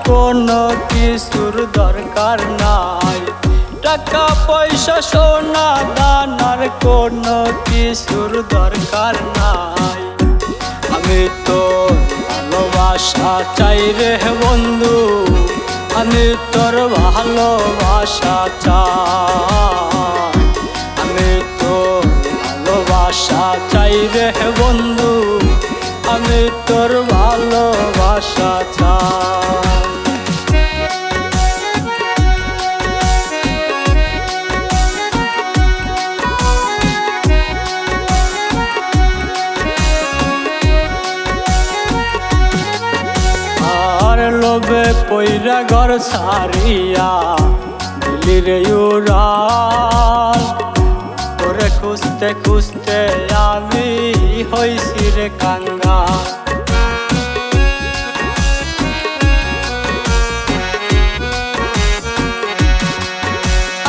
কোনো কিছুর দরকার নাই, টাকা পয়সা সোনা দানার কোনো কিছুর দরকার নাই। আমি তোর ভালোবাসা চাই রে বন্ধু, আমি তোর ভালোবাসা চাই। আমি তোর ভালোবাসা চাই রে বন্ধু, আমি তোর ভালোবাসা চাই। লোভে পইরা ঘর ছাড়িয়া দিলি রে উড়াল, তোরে খুঁজতে খুঁজতে আমি হইছি রে কাঙ্গাল।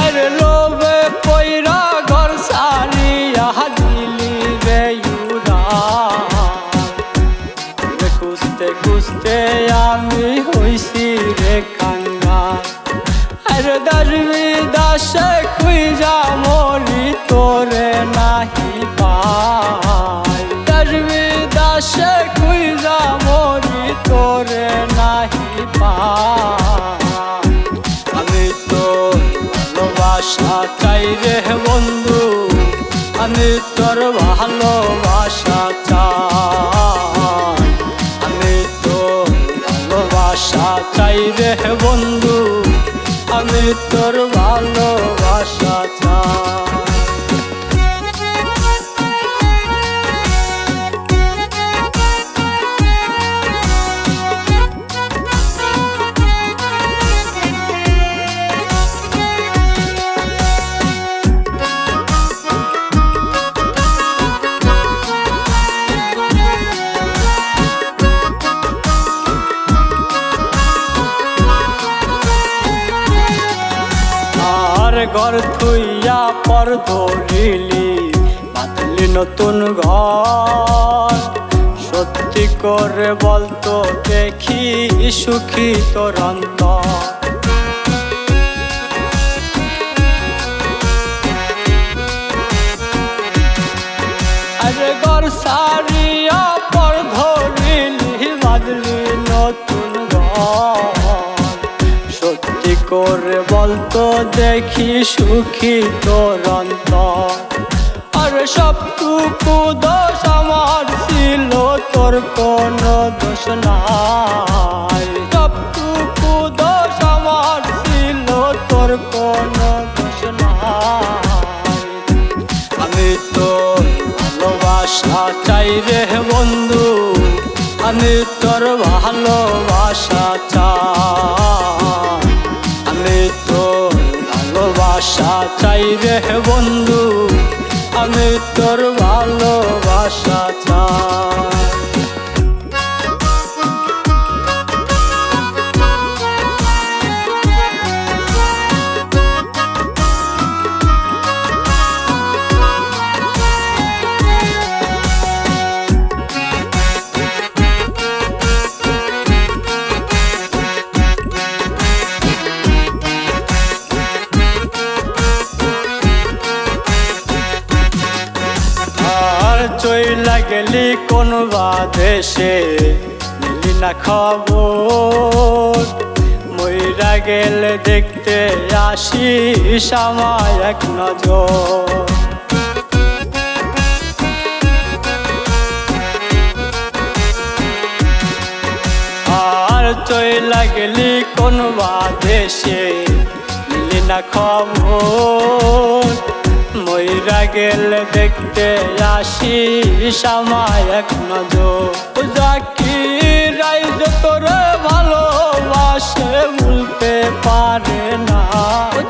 আরে লোভে পইরা ঘর ছাড়িয়া দিলি রে উড়াল, তোরে খুঁজতে খুঁজতে আমি হইছি রে কাঙ্গাল। আরে দাসবি দাসে খুঁজা মরি তোরে নাহি পাই, দাসবি দাসে খুঁজা মরি তোরে নাহি পাই। আমি তোর ভালোবাসা চাই রে বন্ধু, আমি তোর ভালোবাসা চাই। আমি তোর ভালোবাসা চাই রে বন্ধু, আমি তোর ভালোবাসা চাই। ঘর থুইয়া পর ধরিলি বাঁধলি নতুন ঘর, সত্যি করে বলতো দেখি সুখী তোর অন্তর। আরে ঘর সারিয়া পর ধরিলি বাঁধলি নতুন ঘর, সত্যি করে বলতো দেখি সুখী তোর অন্তর। আর সবটুকু দোষ আমার ছিল, তোর কোনো দোষ নাই। সবটুকু দোষ আমার ছিল, তোর কোনো দোষ নাই। আমি তোর ভালোবাসা চাই রে বন্ধু, আমি তোর ভালোবাসা চাই। আমি তোর ভালোবাসা চাই রে বন্ধু, আমি তোর ভালোবাসা চাই। চইলা গেলি কোন দেশে নিলি না খবর, মইরা গেলে দেখতে আসিস আমায় এক নজর। আর চইলা গেলি কোন দেশে নিলি না খবর, মইরা গেলে দেখতে আসিস আমায় এক নজর। জাকির রাইজ তোরে ভালোবাসে ভুলতে পারে না,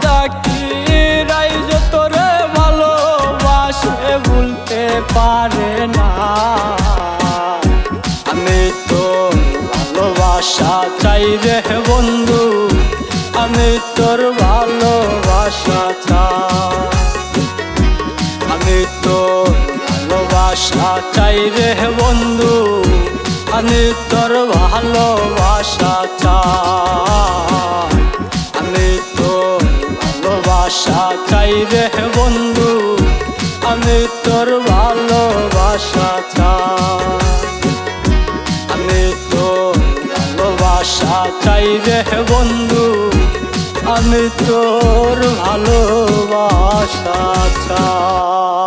জাকির রাইজ তোরে ভালোবাসে ভুলতে পারে না। আমি তোর ভালোবাসা চাই রে বন্ধু, আমি তোর ভালোবাসা চাই। আমি তোর ভালোবাসা চাই রে বন্ধু, আমি তোর ভালোবাসা চাই, আমি তোর ভালোবাসা চাই রে বন্ধু, আমি তোর ভালোবাসা চাই, আমি তোর ভালোবাসা চাই রে বন্ধু, আমি তোর ভালোবাসা চাই।